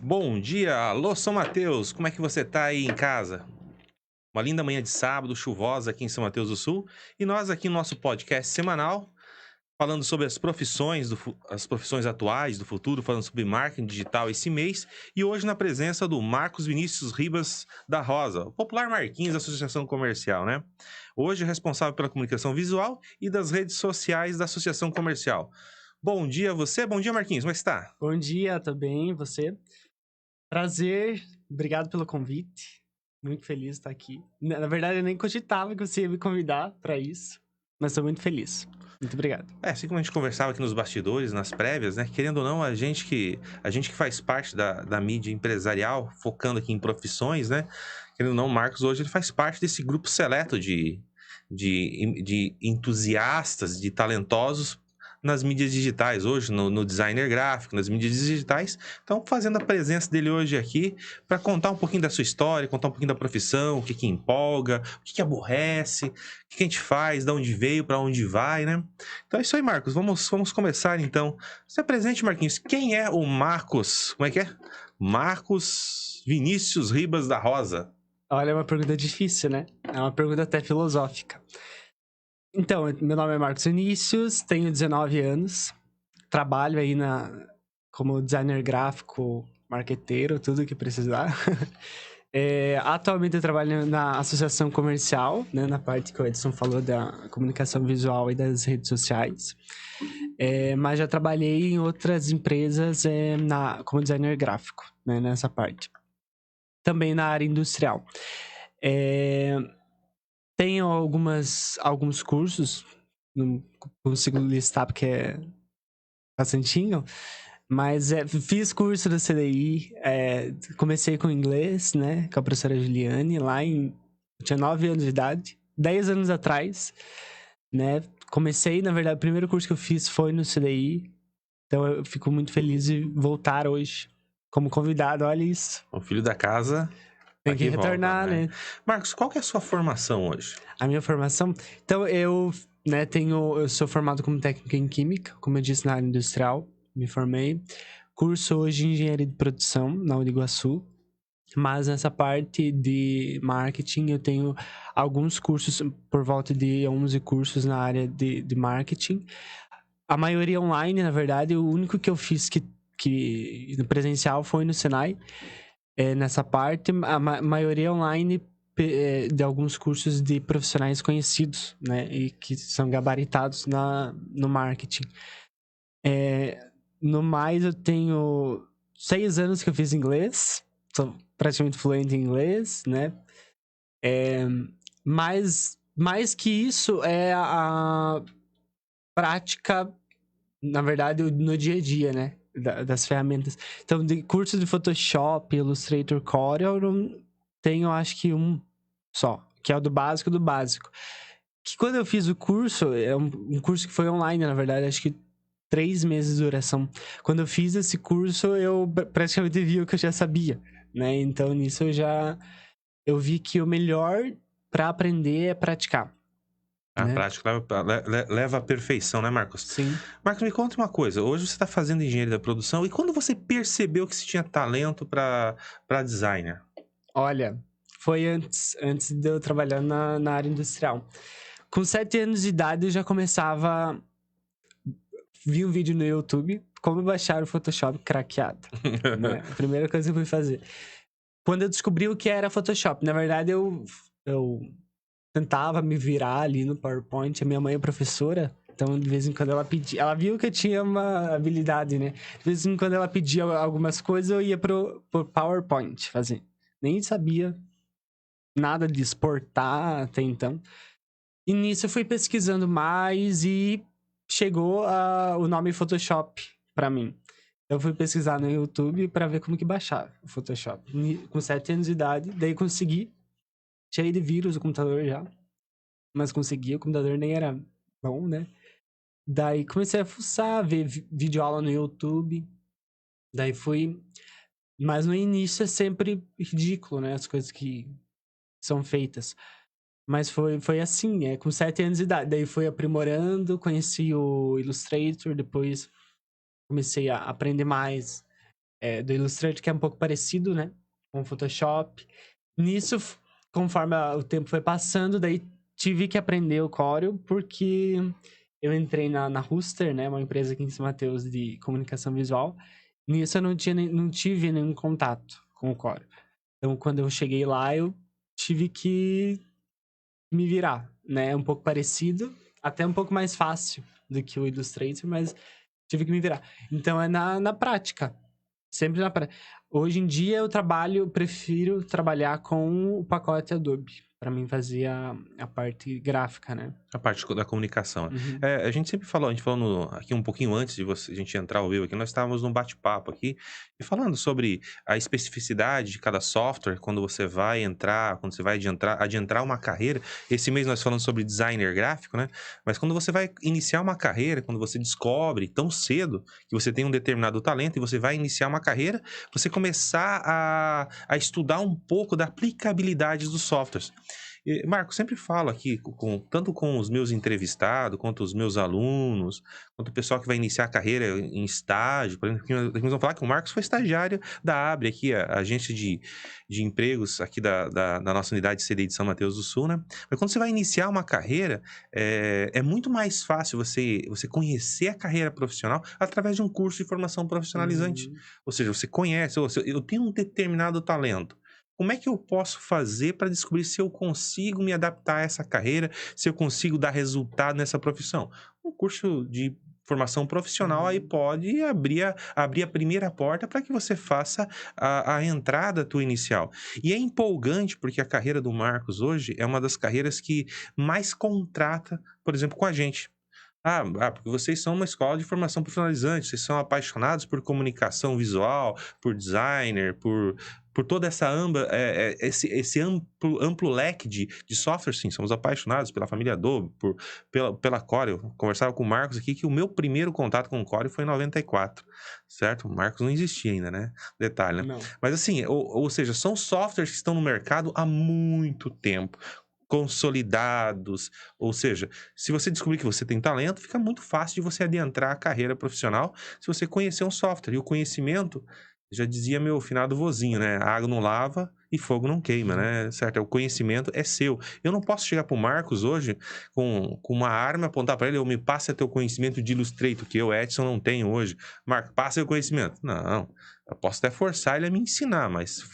Bom dia, alô São Mateus, como é que você tá aí em casa? Uma linda manhã de sábado, chuvosa aqui em São Mateus do Sul, e nós aqui no nosso podcast semanal, falando sobre as profissões, as profissões atuais, do futuro, falando sobre marketing digital esse mês, e hoje na presença do Marcos Vinícius Ribas da Rosa, o popular Marquinhos da Associação Comercial, né? Hoje responsável pela comunicação visual e das redes sociais da Associação Comercial. Bom dia a você, bom dia Marquinhos, como é que está? Bom dia, tudo bem? E você? Prazer, obrigado pelo convite. Muito feliz de estar aqui. Na verdade, eu nem cogitava que você ia me convidar para isso, mas estou muito feliz. Muito obrigado. Assim como a gente conversava aqui nos bastidores, nas prévias, né? Querendo ou não, a gente que faz parte da mídia empresarial, focando aqui em profissões, né? Querendo ou não, o Marcos hoje ele faz parte desse grupo seleto de entusiastas, de talentosos nas mídias digitais, hoje no designer gráfico, nas mídias digitais. Então, fazendo a presença dele hoje aqui para contar um pouquinho da sua história, contar um pouquinho da profissão, o que que empolga, o que que aborrece, o que que a gente faz, de onde veio, para onde vai, né? Então é isso aí, Marcos. Vamos começar então. Se apresente, Marquinhos. Quem é o Marcos? Como é que é? Marcos Vinícius Ribas da Rosa. Olha, é uma pergunta difícil, né? É uma pergunta até filosófica. Então, meu nome é Marcos Vinícius, tenho 19 anos, trabalho aí como designer gráfico, marqueteiro, tudo que precisar. Atualmente eu trabalho na associação comercial, né, na parte que o Edson falou da comunicação visual e das redes sociais. Mas já trabalhei em outras empresas como designer gráfico, né, nessa parte. Também na área industrial. Tenho alguns cursos, não consigo listar porque é bastantinho, mas fiz curso da CDI, comecei com inglês, né, com a professora Juliane, eu tinha 9 anos de idade, 10 anos atrás, né, comecei, na verdade, o primeiro curso que eu fiz foi no CDI, então eu fico muito feliz de voltar hoje como convidado, olha isso. O filho da casa tá Tem que aqui de volta, retornar, né? né? Marcos, qual que é a sua formação hoje? A minha formação, então eu sou formado como técnico em química, como eu disse, na área industrial, me formei. Curso hoje em engenharia de produção na Uniguaçu, mas nessa parte de marketing eu tenho alguns cursos, por volta de 11 cursos na área de marketing. A maioria online, na verdade, o único que eu fiz que no presencial foi no Senai. Nessa parte, a maioria online de alguns cursos de profissionais conhecidos, né? E que são gabaritados no marketing. No mais, eu tenho 6 anos que eu fiz inglês. Sou praticamente fluente em inglês, né? Mas mais que isso é a prática, na verdade, no dia a dia, né? Das ferramentas. Então, de curso de Photoshop, Illustrator, Corel, eu não tenho, acho que um só, que é o do básico do básico. Que quando eu fiz o curso, é um curso que foi online, na verdade, acho que 3 meses de duração. Quando eu fiz esse curso, eu praticamente vi o que eu já sabia, né? Então, nisso eu vi que o melhor para aprender é praticar, A né? prática leva à perfeição, né, Marcos? Sim. Marcos, me conta uma coisa. Hoje você está fazendo engenharia da produção e quando você percebeu que você tinha talento para designer? Olha, foi antes de eu trabalhar na área industrial. Com 7 anos de idade, eu já começava. Vi um vídeo no YouTube, como baixar o Photoshop craqueado, né? A primeira coisa que eu fui fazer. Quando eu descobri o que era Photoshop, na verdade, eu tentava me virar ali no PowerPoint. A minha mãe é professora, então de vez em quando ela pedia. Ela viu que eu tinha uma habilidade, né? De vez em quando ela pedia algumas coisas, eu ia pro PowerPoint fazer. Nem sabia nada de exportar até então. E nisso eu fui pesquisando mais e chegou o nome Photoshop pra mim. Eu fui pesquisar no YouTube pra ver como que baixava o Photoshop. Com 7 anos de idade, daí consegui. Cheio de vírus o computador já. Mas consegui, o computador nem era bom, né? Daí comecei a fuçar, ver videoaula no YouTube. Daí fui... Mas no início é sempre ridículo, né? As coisas que são feitas. Mas foi assim, com 7 anos de idade. Daí fui aprimorando, conheci o Illustrator, depois comecei a aprender mais do Illustrator, que é um pouco parecido, né? Com o Photoshop. Nisso, conforme o tempo foi passando, daí tive que aprender o Corel, porque eu entrei na Ruster, né? Uma empresa aqui em São Mateus de comunicação visual. Nisso eu não tive nenhum contato com o Corel. Então, quando eu cheguei lá, eu tive que me virar, né? Um pouco parecido, até um pouco mais fácil do que o Illustrator, mas tive que me virar. Então, é na prática. Sempre na prática. Hoje em dia, prefiro trabalhar com o pacote Adobe. Pra mim, fazer a parte gráfica, né? A parte da comunicação. Uhum. A gente sempre falou, a gente falou aqui um pouquinho antes de a gente entrar ao vivo aqui, nós estávamos num bate-papo aqui, e falando sobre a especificidade de cada software, quando você vai entrar, quando você vai adentrar uma carreira. Esse mês nós falamos sobre designer gráfico, né? Mas quando você vai iniciar uma carreira, quando você descobre tão cedo que você tem um determinado talento e você vai iniciar uma carreira, você começar a estudar um pouco da aplicabilidade dos softwares. Marco, sempre falo aqui, tanto com os meus entrevistados, quanto os meus alunos, quanto o pessoal que vai iniciar a carreira em estágio. Por exemplo, nós vamos falar que o Marcos foi estagiário da Abre, aqui, a agência de empregos aqui da nossa unidade de CDI de São Mateus do Sul, né? Mas quando você vai iniciar uma carreira, é muito mais fácil você conhecer a carreira profissional através de um curso de formação profissionalizante. Uhum. Ou seja, você conhece, eu tenho um determinado talento. Como é que eu posso fazer para descobrir se eu consigo me adaptar a essa carreira, se eu consigo dar resultado nessa profissão? Um curso de formação profissional aí pode abrir a primeira porta para que você faça a entrada tua inicial. E é empolgante porque a carreira do Marcos hoje é uma das carreiras que mais contrata, por exemplo, com a gente. Porque vocês são uma escola de formação profissionalizante, vocês são apaixonados por comunicação visual, por designer, por toda essa esse amplo leque de software, sim, somos apaixonados pela família Adobe, pela Corel. Eu conversava com o Marcos aqui que o meu primeiro contato com o Corel foi em 94, certo? O Marcos não existia ainda, né? Detalhe, né? Não. Mas assim, ou seja, são softwares que estão no mercado há muito tempo, consolidados, ou seja, se você descobrir que você tem talento, fica muito fácil de você adentrar a carreira profissional se você conhecer um software. E o conhecimento, já dizia meu finado vozinho, né? Água não lava e fogo não queima, né? Certo? O conhecimento é seu. Eu não posso chegar pro Marcos hoje com uma arma, apontar para ele, me passa teu conhecimento de Illustrator, que eu, Edson, não tenho hoje. Marcos, passa o conhecimento. Não, eu posso até forçar ele a me ensinar, mas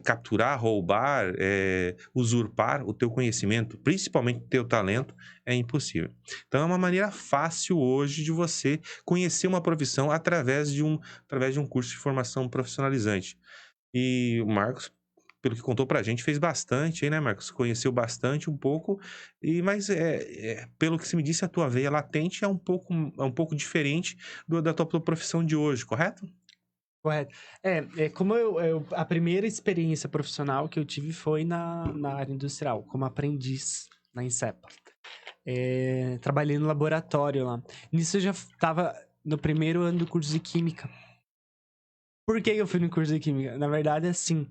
capturar, roubar, usurpar o teu conhecimento, principalmente o teu talento, é impossível. Então é uma maneira fácil hoje de você conhecer uma profissão através de um curso de formação profissionalizante. E o Marcos, pelo que contou pra gente, fez bastante aí, né, Marcos? Conheceu bastante um pouco, mas pelo que você me disse, a tua veia latente é um pouco diferente da tua profissão de hoje, correto? Correto. Como a primeira experiência profissional que eu tive foi na área industrial, como aprendiz na Insepa. Trabalhei no laboratório lá. Nisso eu já estava no primeiro ano do curso de Química. Por que eu fui no curso de Química? Na verdade, assim,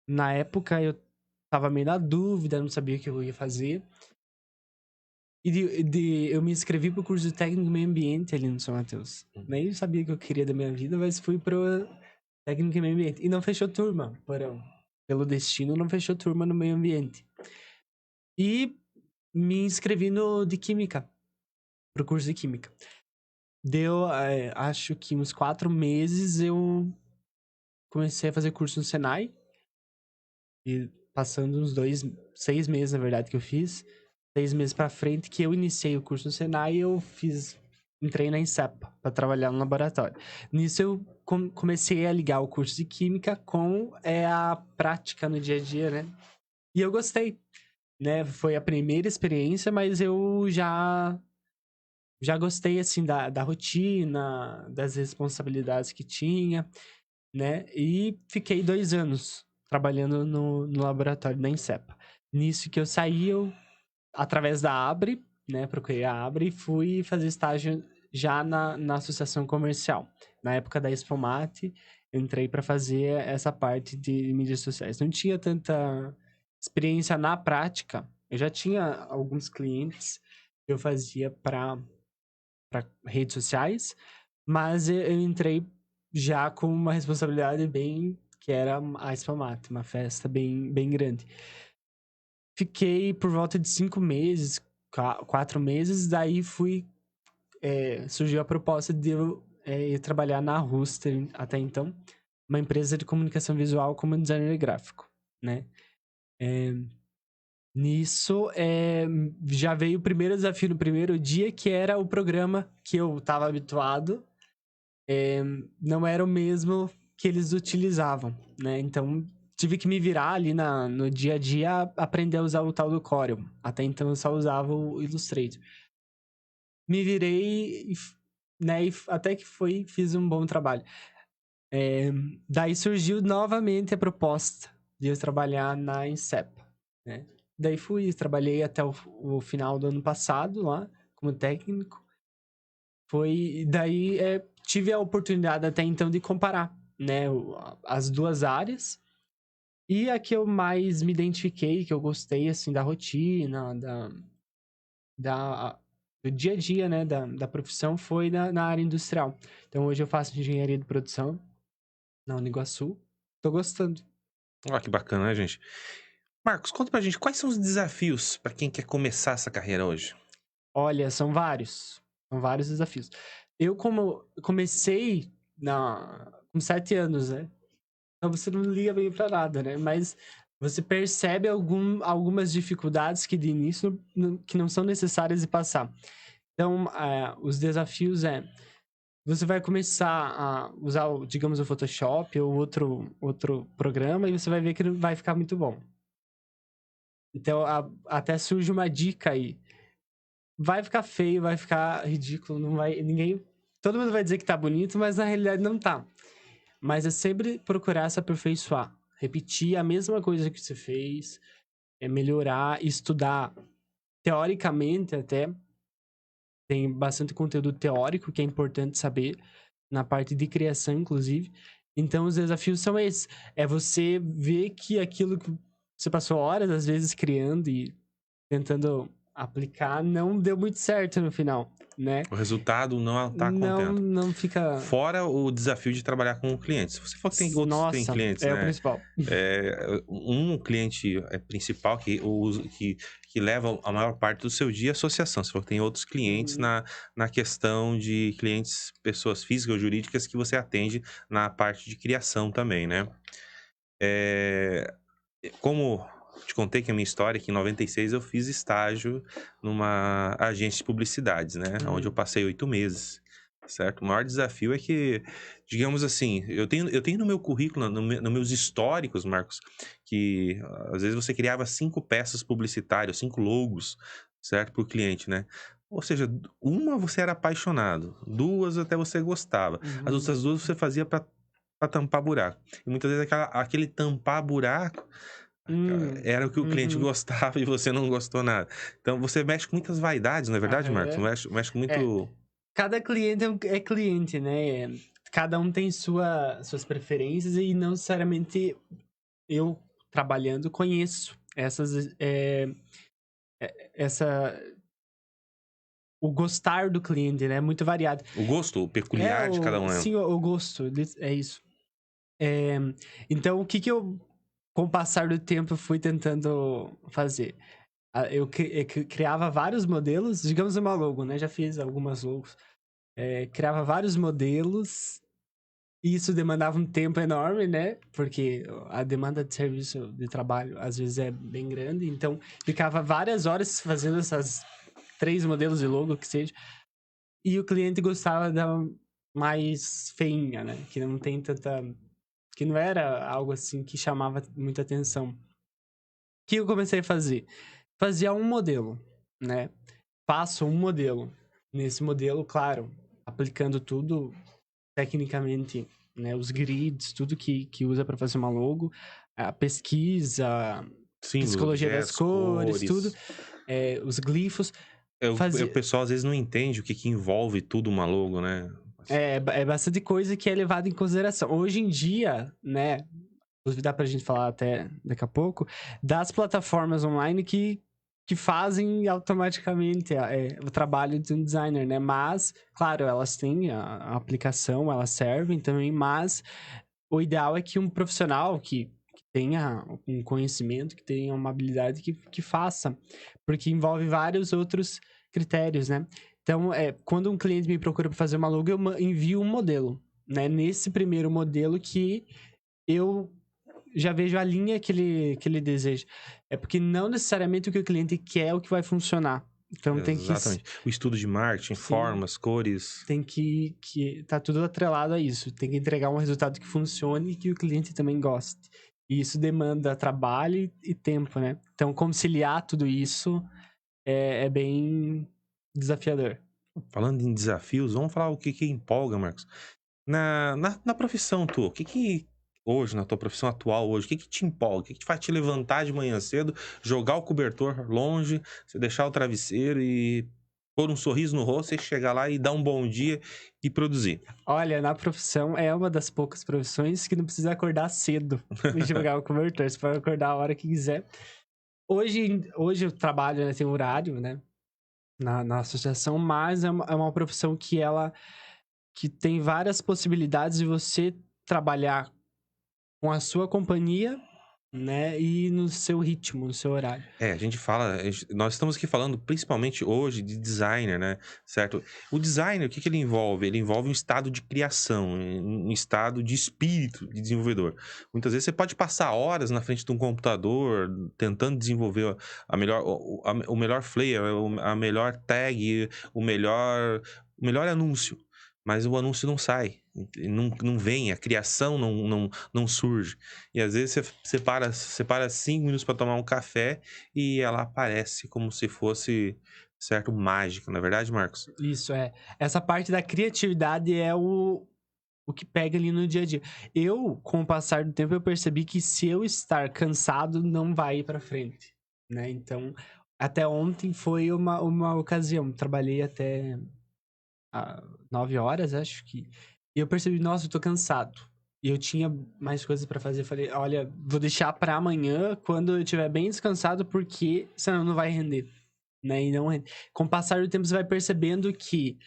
na época eu tava meio na dúvida, não sabia o que eu ia fazer. E eu me inscrevi pro curso de técnico em meio ambiente ali no São Mateus. Nem sabia o que eu queria da minha vida, mas fui pro técnico em meio ambiente. E não fechou turma, pelo destino, não fechou turma no meio ambiente. E me inscrevi de Química, pro curso de Química. Deu, acho que uns 4 meses eu comecei a fazer curso no Senai. E passando uns 6 meses, na verdade, que eu fiz. 6 meses pra frente que eu iniciei o curso no Senai, entrei na Insepa para trabalhar no laboratório. Nisso eu comecei a ligar o curso de Química com a prática no dia a dia, né? E eu gostei, né? Foi a primeira experiência, mas eu já gostei, assim, da rotina, das responsabilidades que tinha, né? E fiquei 2 anos trabalhando no laboratório da Insepa. Nisso que eu saí, através da Abre, né? Procurei a Abre e fui fazer estágio já na associação comercial. Na época da Expomate, eu entrei para fazer essa parte de mídias sociais. Não tinha tanta experiência na prática. Eu já tinha alguns clientes que eu fazia para redes sociais, Mas eu entrei já com uma responsabilidade bem... que era a Spamate, uma festa bem grande. Fiquei por volta de 5 meses, 4 meses, daí surgiu a proposta de eu ir trabalhar na Rooster, até então, uma empresa de comunicação visual como designer gráfico, né? Nisso, já veio o primeiro desafio no primeiro dia, que era o programa que eu estava habituado, não era o mesmo que eles utilizavam, né? Então, tive que me virar ali no dia a dia, aprender a usar o tal do Corel. Até então, eu só usava o Illustrator. Me virei, né? E até que fiz um bom trabalho. Daí surgiu novamente a proposta de eu trabalhar na Incepa, né? Daí trabalhei até o final do ano passado lá, como técnico. Daí tive a oportunidade até então de comparar, né, as duas áreas. E a que eu mais me identifiquei, que eu gostei, assim, da rotina, do dia a dia, né, da profissão, foi na área industrial. Então, hoje eu faço engenharia de produção na Uniguaçu. Tô gostando. Olha que bacana, né, gente? Marcos, conta pra gente quais são os desafios para quem quer começar essa carreira hoje? Olha, são vários. São vários desafios. Eu, como comecei com 7 anos, né? Então você não liga bem pra nada, né? Mas você percebe algumas dificuldades que de início que não são necessárias de passar. Então, os desafios você vai começar a usar, digamos, o Photoshop ou outro programa e você vai ver que não vai ficar muito bom. Então, até surge uma dica aí. Vai ficar feio, vai ficar ridículo, não vai... Todo mundo vai dizer que tá bonito, mas na realidade não tá. Mas é sempre procurar se aperfeiçoar. Repetir a mesma coisa que você fez, melhorar, estudar. Teoricamente, até, tem bastante conteúdo teórico que é importante saber, na parte de criação, inclusive. Então, os desafios são esses. É você ver que aquilo que você passou horas, às vezes, criando e tentando aplicar, não deu muito certo no final, né? O resultado não tá contento. Não fica... Fora o desafio de trabalhar com clientes. Se você for que tem outros tem Nossa, clientes, é o né? principal. Um cliente principal que leva a maior parte do seu dia é a associação. Se for que tem outros clientes na questão de clientes, pessoas físicas ou jurídicas que você atende na parte de criação também, né? Como te contei que a minha história, que em 96 eu fiz estágio numa agência de publicidades, né? Onde eu passei 8 meses, certo? O maior desafio é que, digamos assim, eu tenho no meu currículo, nos meus históricos, Marcos, que às vezes você criava 5 peças publicitárias, 5 logos, certo? Para o cliente, né? Ou seja, uma você era apaixonado, 2 até você gostava, as outras 2 você fazia para tampar buraco. E muitas vezes aquele tampar buraco era o que o cliente gostava e você não gostou nada. Então você mexe com muitas vaidades, não é verdade, Marcos? Mexe com muito. Cada cliente é cliente, né? Cada um tem suas preferências e não necessariamente eu, trabalhando, conheço o gostar do cliente, né? É muito variado. O gosto peculiar de cada um, né? Sim, o gosto, é isso. Então, o que eu, com o passar do tempo, fui tentando fazer? Eu criava vários modelos, digamos uma logo, né? Já fiz algumas logos. Criava vários modelos. E isso demandava um tempo enorme, né? Porque a demanda de serviço de trabalho, às vezes, é bem grande. Então, ficava várias horas fazendo essas 3 modelos de logo, que seja. E o cliente gostava da mais feinha, né? Que não tem tanta... Que não era algo assim que chamava muita atenção. O que eu comecei a fazer? Fazia um modelo, né? Faço um modelo. Nesse modelo, claro, aplicando tudo tecnicamente, né? Os grids, tudo que usa para fazer uma logo, a pesquisa, Sim, psicologia das cores, tudo, os glifos. O pessoal às vezes não entende o que envolve tudo uma logo, né? É bastante coisa que é levada em consideração. Hoje em dia, né? Inclusive dá pra gente falar até daqui a pouco, das plataformas online que que fazem automaticamente o trabalho de um designer, né? Mas, claro, elas têm a aplicação, elas servem também, mas o ideal é que um profissional que tenha um conhecimento, que tenha uma habilidade que faça, porque envolve vários outros critérios, né? Então, quando um cliente me procura para fazer uma logo, eu envio um modelo, né? Nesse primeiro modelo que eu já vejo a linha que ele deseja. É porque não necessariamente o que o cliente quer é o que vai funcionar. Então tem que... Exatamente. O estudo de marketing, Sim, formas, cores. tem que tá tudo atrelado a isso. Tem que entregar um resultado que funcione e que o cliente também goste. E isso demanda trabalho e tempo, né? Então conciliar tudo isso é bem desafiador. Falando em desafios, vamos falar o que empolga, Marcos. Na profissão tua, o que hoje, na tua profissão atual hoje, o que te empolga? O que te faz te levantar de manhã cedo, jogar o cobertor longe, você deixar o travesseiro e pôr um sorriso no rosto e chegar lá e dar um bom dia e produzir? Olha, na profissão é uma das poucas profissões que não precisa acordar cedo e jogar o cobertor. Você pode acordar a hora que quiser. Hoje eu trabalho, né, tem horário, né, na associação, mas é uma profissão que tem várias possibilidades de você trabalhar com a sua companhia, né, e no seu ritmo, no seu horário. A gente fala, nós estamos aqui falando principalmente hoje de designer, né? Certo? O designer, o que ele envolve? Ele envolve um estado de criação, um estado de espírito de desenvolvedor. Muitas vezes você pode passar horas na frente de um computador tentando desenvolver o melhor flyer, a melhor tag, o melhor anúncio. Mas o anúncio não sai, não vem, a criação não surge. E às vezes você para 5 minutos para tomar um café e ela aparece como se fosse, certo, mágica, não é verdade, Marcos? Isso é. Essa parte da criatividade é o que pega ali no dia a dia. Eu, com o passar do tempo, eu percebi que se eu estar cansado, não vai ir pra frente, né? Então, até ontem foi uma ocasião. Trabalhei até 9 horas, acho que. E eu percebi, nossa, eu tô cansado. E eu tinha mais coisas pra fazer. Eu falei, olha, vou deixar pra amanhã, quando eu estiver bem descansado, porque senão não vai render, né? E não rende. Com o passar do tempo, você vai percebendo que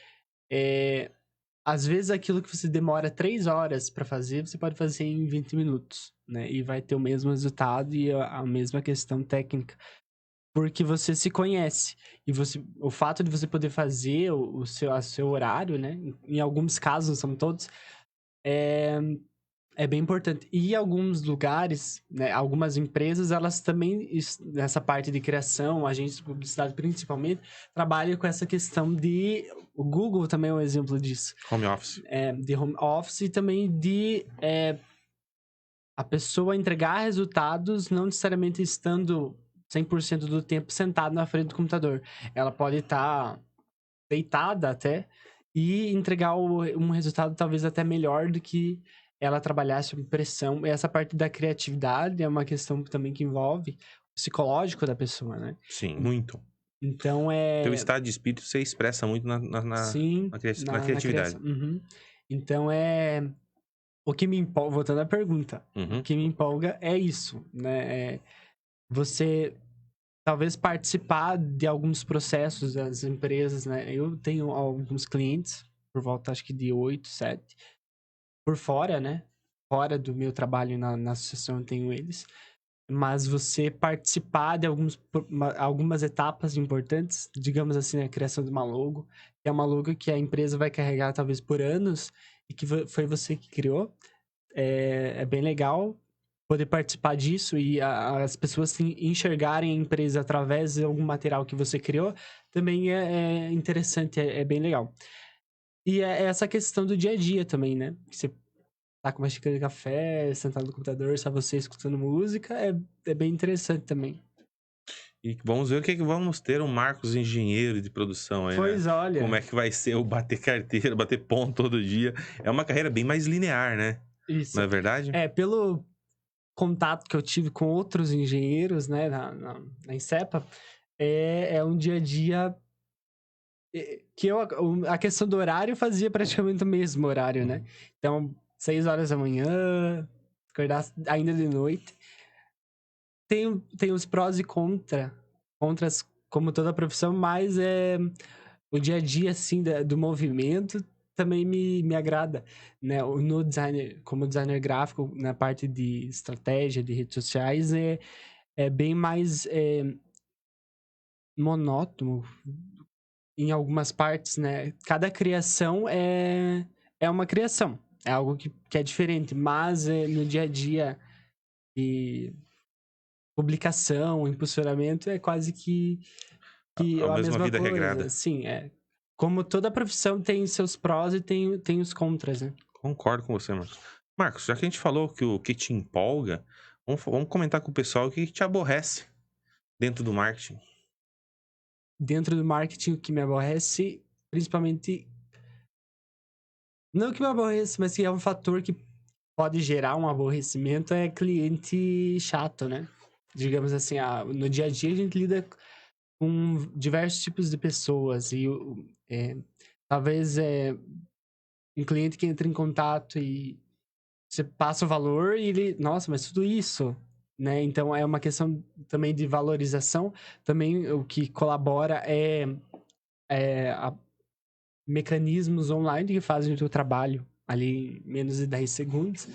às vezes aquilo que você demora 3 horas pra fazer, você pode fazer em 20 minutos, né? E vai ter o mesmo resultado e a mesma questão técnica. Porque você se conhece. E o fato de você poder fazer o seu horário, né? Em alguns casos, não são todos, é bem importante. E em alguns lugares, né, algumas empresas, elas também, nessa parte de criação, agências de publicidade principalmente, trabalham com essa questão de... O Google também é um exemplo disso. Home office. De home office e também de a pessoa entregar resultados não necessariamente estando 100% do tempo sentado na frente do computador. Ela pode estar deitada até e entregar um resultado talvez até melhor do que ela trabalhasse sob pressão. E essa parte da criatividade é uma questão também que envolve o psicológico da pessoa, né? Sim, muito. Então Teu estado de espírito você expressa muito Sim, na na criatividade. criação. Uhum. Então o que me empolga, voltando à pergunta, o Uhum. que me empolga é isso, né? Você talvez participar de alguns processos das empresas, né? Eu tenho alguns clientes, por volta acho que de 8, 7, por fora, né? Fora do meu trabalho na associação eu tenho eles. Mas você participar de algumas etapas importantes, digamos assim, a criação de uma logo, que é uma logo que a empresa vai carregar talvez por anos e que foi você que criou. É bem legal poder participar disso e as pessoas enxergarem a empresa através de algum material que você criou, também é interessante, é bem legal. E é essa questão do dia a dia também, né? Que você tá com uma xícara de café, sentado no computador, só você escutando música, é bem interessante também. E vamos ver o que vamos ter um Marcos engenheiro de produção aí, né? Pois Como olha, é que vai ser o bater carteira, bater ponto todo dia. É uma carreira bem mais linear, né? isso. Não é verdade? Pelo contato que eu tive com outros engenheiros, né, na Insepa, é um dia a dia que a questão do horário fazia praticamente o mesmo horário, né? Então, 6 horas da manhã, acordar ainda de noite. Tem os prós e contras como toda profissão, mas o dia a dia, assim, do movimento também me agrada, né? No designer, como designer gráfico, na parte de estratégia, de redes sociais, é bem mais monótono em algumas partes, né? Cada criação é uma criação, é algo que é diferente, mas no dia a dia de publicação, impulsionamento, é quase que A a mesma mesma vida coisa. regrada. Sim, como toda profissão tem seus prós e tem os contras, né? Concordo com você, Marcos. Marcos, já que a gente falou que o que te empolga, vamos comentar com o pessoal o que te aborrece dentro do marketing. Dentro do marketing, o que me aborrece, principalmente. Não que me aborrece, mas que é um fator que pode gerar um aborrecimento, é cliente chato, né? Digamos assim, no dia a dia a gente lida com diversos tipos de pessoas e talvez um cliente que entra em contato e você passa o valor e ele, nossa, mas tudo isso, né? Então é uma questão também de valorização. Também o que colabora mecanismos online que fazem o teu trabalho ali em menos de 10 segundos.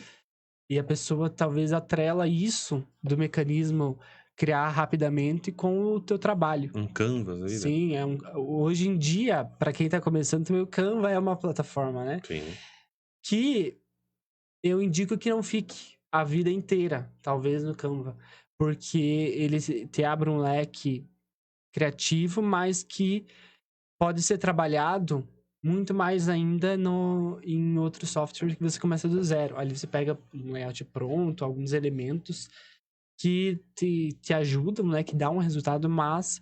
E a pessoa talvez atrela isso do mecanismo criar rapidamente com o teu trabalho. Um canvas aí, né? Sim, hoje em dia, para quem tá começando, também o Canva é uma plataforma, né? Sim. Que eu indico que não fique a vida inteira, talvez, no Canva. Porque ele te abre um leque criativo, mas que pode ser trabalhado muito mais ainda em outros softwares que você começa do zero. Ali você pega um layout pronto, alguns elementos que te ajudam, né? Que dá um resultado, mas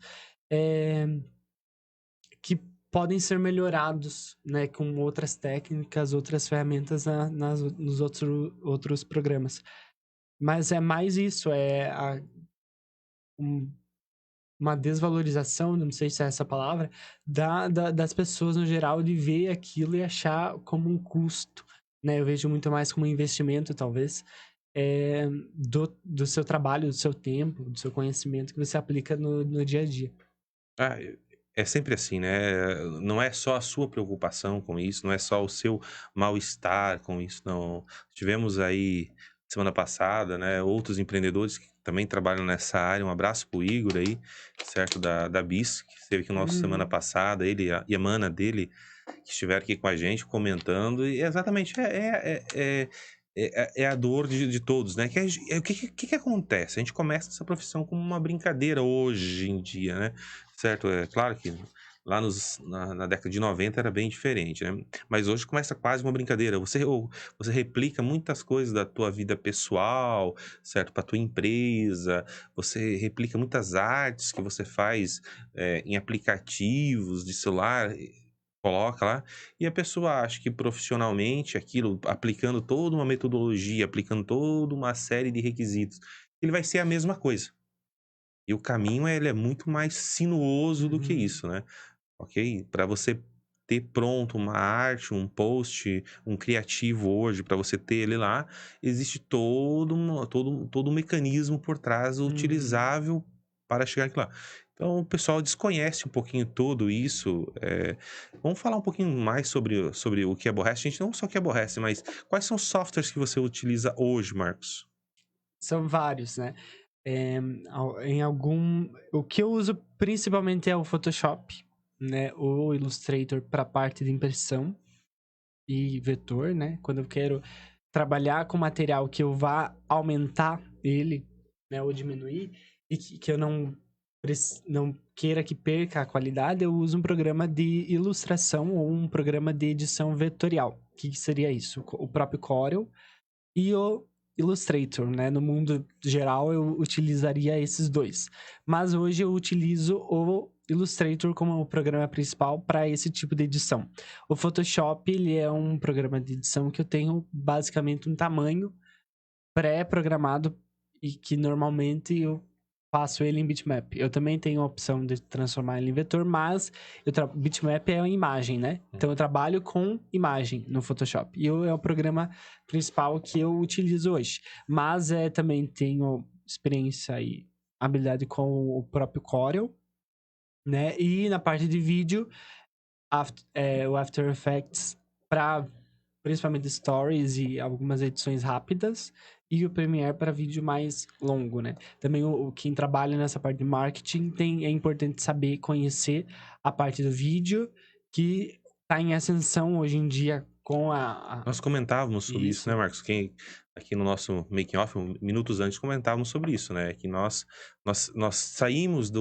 que podem ser melhorados, né? Com outras técnicas, outras ferramentas nos outros programas. Mas é mais isso, uma desvalorização, não sei se é essa palavra, das pessoas no geral de ver aquilo e achar como um custo, né? Eu vejo muito mais como um investimento, talvez, do seu trabalho, do seu tempo, do seu conhecimento que você aplica no dia a dia. Ah, é sempre assim, né? Não é só a sua preocupação com isso, não é só o seu mal-estar com isso, não. Tivemos aí, semana passada, né, outros empreendedores que também trabalham nessa área. Um abraço pro Igor aí, certo? Da BIS, que esteve aqui nossa semana Uhum. passada, ele e a mana dele, que estiveram aqui com a gente comentando, e exatamente é a dor de todos, né? O que acontece? A gente começa essa profissão como uma brincadeira hoje em dia, né? Certo? É claro que lá na década de 90 era bem diferente, né? Mas hoje começa quase uma brincadeira. Você replica muitas coisas da tua vida pessoal, certo? Para tua empresa. Você replica muitas artes que você faz em aplicativos de celular, coloca lá, e a pessoa acha que profissionalmente aquilo, aplicando toda uma metodologia, aplicando toda uma série de requisitos, ele vai ser a mesma coisa. E o caminho, ele é muito mais sinuoso do que Uhum. isso, né? Ok? Para você ter pronto uma arte, um post, um criativo hoje, para você ter ele lá, existe todo um mecanismo por trás Uhum. utilizável para chegar aqui lá. Então, o pessoal desconhece um pouquinho tudo isso. Vamos falar um pouquinho mais sobre o que aborrece. A gente não só que aborrece, mas quais são os softwares que você utiliza hoje, Marcos? São vários, né? O que eu uso principalmente é o Photoshop, né? O Illustrator para a parte de impressão e vetor, né? Quando eu quero trabalhar com material que eu vá aumentar ele, né? Ou diminuir, e que eu não queira que perca a qualidade, eu uso um programa de ilustração ou um programa de edição vetorial. O que seria isso? O próprio Corel e o Illustrator, né? No mundo geral, eu utilizaria esses dois. Mas hoje eu utilizo o Illustrator como o programa principal para esse tipo de edição. O Photoshop, ele é um programa de edição que eu tenho basicamente um tamanho pré-programado e que normalmente eu faço ele em bitmap. Eu também tenho a opção de transformar ele em vetor, mas bitmap é uma imagem, né? Então eu trabalho com imagem no Photoshop. E é o programa principal que eu utilizo hoje. Mas também tenho experiência e habilidade com o próprio Corel né? E na parte de vídeo, o After Effects para principalmente stories e algumas edições rápidas, e o Premiere para vídeo mais longo, né? Também quem trabalha nessa parte de marketing é importante saber conhecer a parte do vídeo, que está em ascensão hoje em dia com Nós comentávamos sobre isso, né, isso. Marcos? Aqui no nosso making off, minutos antes, comentávamos sobre isso, né? Que nós saímos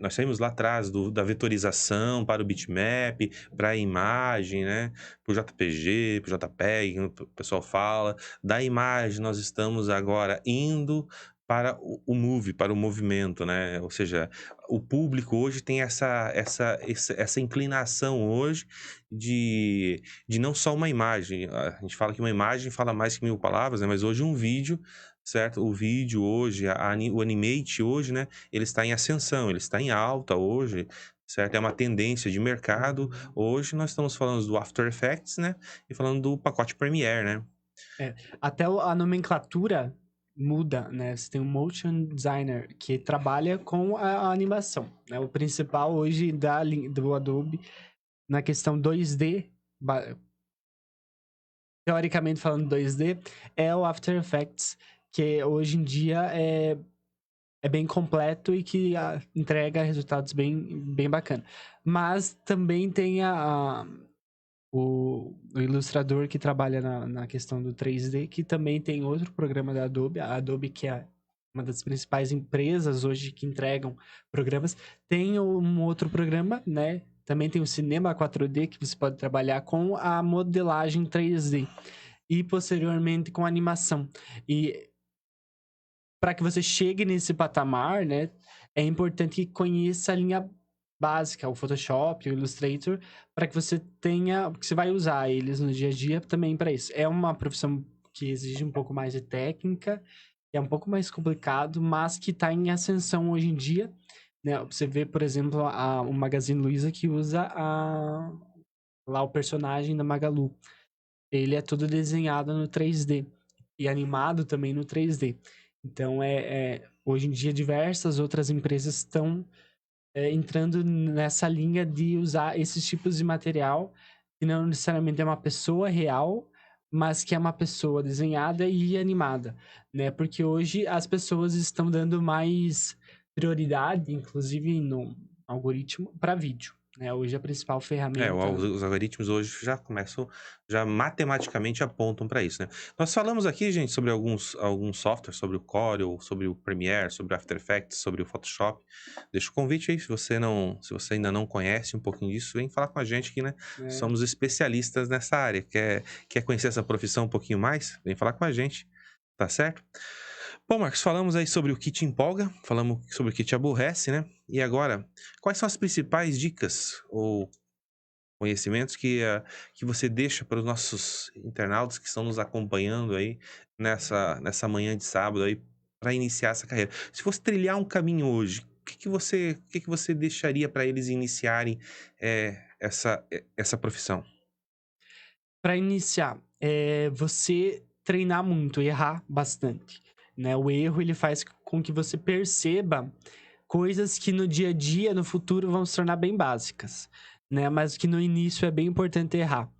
nós saímos lá atrás da vetorização para o bitmap, para a imagem, né? Para o JPG, para o JPEG, que o pessoal fala. Da imagem, nós estamos agora indo para o move, para o movimento, né? Ou seja, o público hoje tem essa inclinação hoje de não só uma imagem. A gente fala que uma imagem fala mais que 1000 palavras, né? Mas hoje um vídeo, certo? O vídeo hoje, o Animate hoje, né? Ele está em ascensão, ele está em alta hoje, certo? É uma tendência de mercado. Hoje nós estamos falando do After Effects, né? E falando do pacote Premiere, né? Até a nomenclatura muda, né? Você tem um motion designer que trabalha com a animação, né? O principal hoje do Adobe na questão 2D, teoricamente falando 2D, é o After Effects, que hoje em dia é bem completo e que entrega resultados bem bacana. Mas também tem o ilustrador que trabalha na questão do 3D, que também tem outro programa da Adobe, a Adobe, que é uma das principais empresas hoje que entregam programas, tem um outro programa, né? Também tem o Cinema 4D, que você pode trabalhar com a modelagem 3D e posteriormente com a animação. E para que você chegue nesse patamar, né, é importante que conheça a linha básica, o Photoshop, o Illustrator, para que você tenha, porque você vai usar eles no dia a dia também para isso. É uma profissão que exige um pouco mais de técnica, é um pouco mais complicado, mas que está em ascensão hoje em dia, né? Você vê, por exemplo, o Magazine Luiza que usa lá o personagem da Magalu. Ele é todo desenhado no 3D e animado também no 3D. Então, hoje em dia, diversas outras empresas estão entrando nessa linha de usar esses tipos de material, que não necessariamente é uma pessoa real, mas que é uma pessoa desenhada e animada, né? Porque hoje as pessoas estão dando mais prioridade, inclusive no algoritmo, para vídeo, né? Hoje a principal ferramenta. Os algoritmos hoje já começam, já matematicamente apontam para isso, né? Nós falamos aqui, gente, sobre alguns softwares, sobre o Corel, sobre o Premiere, sobre o After Effects, sobre o Photoshop. Deixa o convite aí, se você ainda não conhece um pouquinho disso, vem falar com a gente aqui, né? Somos especialistas nessa área. Quer conhecer essa profissão um pouquinho mais? Vem falar com a gente, tá certo? Bom, Marcos, falamos aí sobre o que te empolga, falamos sobre o que te aborrece, né? E agora, quais são as principais dicas ou conhecimentos que você deixa para os nossos internautas que estão nos acompanhando aí nessa manhã de sábado aí para iniciar essa carreira? Se fosse trilhar um caminho hoje, o que que você deixaria para eles iniciarem essa profissão? Para iniciar, você treinar muito, errar bastante, né? O erro, ele faz com que você perceba coisas que no dia a dia, no futuro, vão se tornar bem básicas, né? Mas que no início é bem importante errar.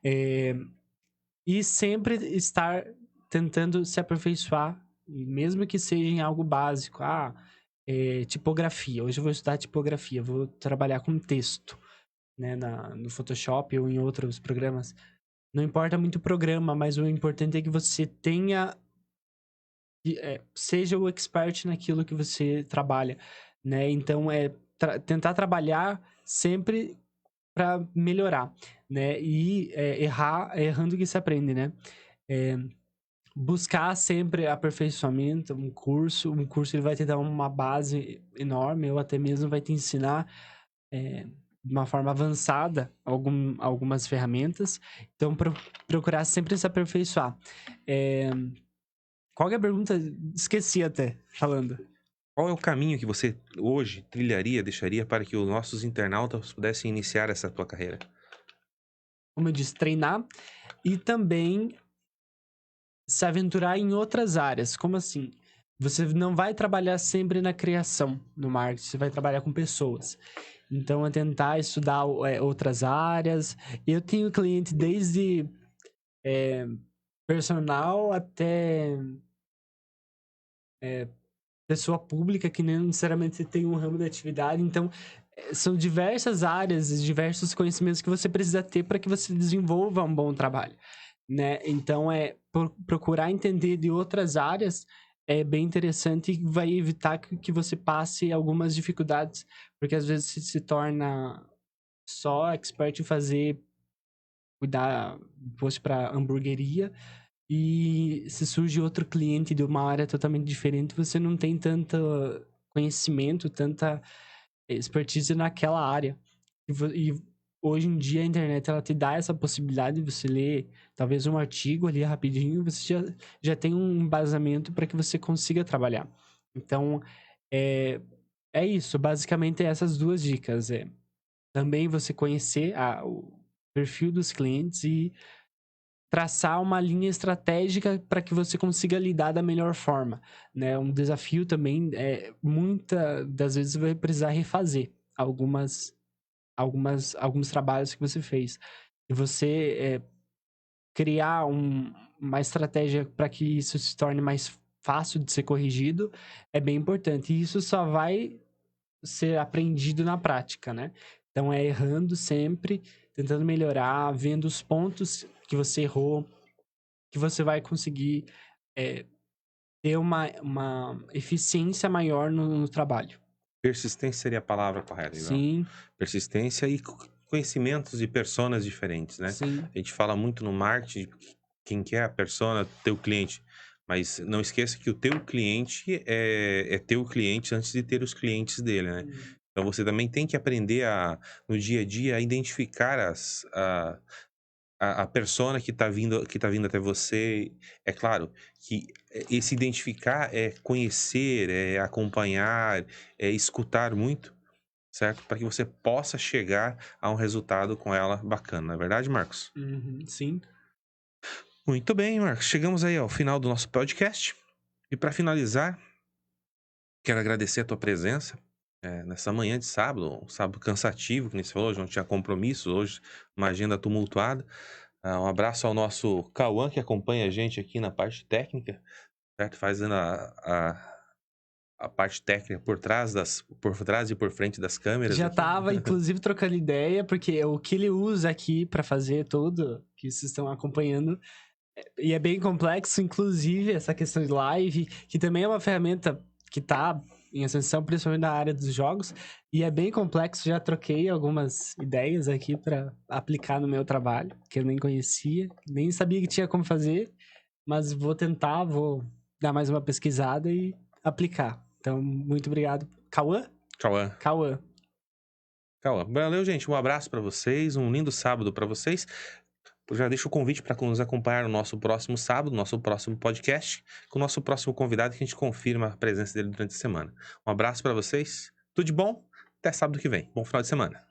E sempre estar tentando se aperfeiçoar, e mesmo que seja em algo básico. Tipografia. Hoje eu vou estudar tipografia, vou trabalhar com texto, né? No Photoshop ou em outros programas. Não importa muito o programa, mas o importante é que você tenha... seja o expert naquilo que você trabalha, né? Então, tentar trabalhar sempre para melhorar, né? E errando que se aprende, né? Buscar sempre aperfeiçoamento, um curso ele vai te dar uma base enorme, ou até mesmo vai te ensinar de uma forma avançada algumas ferramentas. Então, procurar sempre se aperfeiçoar. Qual que é a pergunta? Esqueci até, falando. Qual é o caminho que você hoje trilharia, deixaria para que os nossos internautas pudessem iniciar essa tua carreira? Como eu disse, treinar e também se aventurar em outras áreas. Como assim? você não vai trabalhar sempre na criação no marketing, você vai trabalhar com pessoas. Então, é tentar estudar outras áreas. Eu tenho cliente desde personal até pessoa pública, que nem necessariamente tem um ramo de atividade. Então, são diversas áreas e diversos conhecimentos que você precisa ter para que você desenvolva um bom trabalho, né? Então, procurar entender de outras áreas é bem interessante e vai evitar que você passe algumas dificuldades, porque às vezes se torna só expert em cuidar do post para hamburgueria, e se surge outro cliente de uma área totalmente diferente, você não tem tanto conhecimento, tanta expertise naquela área. E hoje em dia a internet ela te dá essa possibilidade de você ler talvez um artigo ali rapidinho, você já tem um embasamento para que você consiga trabalhar. Então, é isso. Basicamente, essas duas dicas. Também você conhecer o perfil dos clientes e traçar uma linha estratégica para que você consiga lidar da melhor forma, né? Um desafio também muitas das vezes você vai precisar refazer alguns trabalhos que você fez. E você criar uma estratégia para que isso se torne mais fácil de ser corrigido é bem importante. E isso só vai ser aprendido na prática, né? Então, é errando sempre, tentando melhorar, vendo os pontos que você errou, que você vai conseguir ter uma eficiência maior no trabalho. Persistência seria a palavra correta, então. Sim, Persistência e conhecimentos e personas diferentes, né? sim. A gente fala muito no marketing, quem que é a persona, teu cliente. Mas não esqueça que o teu cliente é teu cliente antes de ter os clientes dele, né? Então você também tem que aprender no dia a dia, a identificar a persona que tá vindo até você. É claro que esse identificar é conhecer, é acompanhar, é escutar muito, certo? Para que você possa chegar a um resultado com ela bacana, não é verdade, Marcos? Uhum, sim. Muito bem, Marcos. Chegamos aí ao final do nosso podcast. E para finalizar, quero agradecer a tua presença nessa manhã de sábado, um sábado cansativo, que nem você falou, hoje não tinha compromisso, hoje uma agenda tumultuada. Um abraço ao nosso Cauã, que acompanha a gente aqui na parte técnica, certo? Fazendo a parte técnica por trás e por frente das câmeras Já aqui. tava, inclusive, trocando ideia, porque o que ele usa aqui para fazer tudo, que vocês estão acompanhando, e é bem complexo, inclusive, essa questão de live, que também é uma ferramenta que tá em ascensão, principalmente na área dos jogos, e é bem complexo. Já troquei algumas ideias aqui para aplicar no meu trabalho, que eu nem conhecia, nem sabia que tinha como fazer, mas vou tentar, vou dar mais uma pesquisada e aplicar. Então, muito obrigado. Cauã? Cauã. Cauã. Cauã. Valeu, gente. Um abraço para vocês, um lindo sábado para vocês. Já deixo o convite para nos acompanhar no nosso próximo sábado, nosso próximo podcast, com o nosso próximo convidado, que a gente confirma a presença dele durante a semana. Um abraço para vocês, tudo de bom, até sábado que vem. Bom final de semana.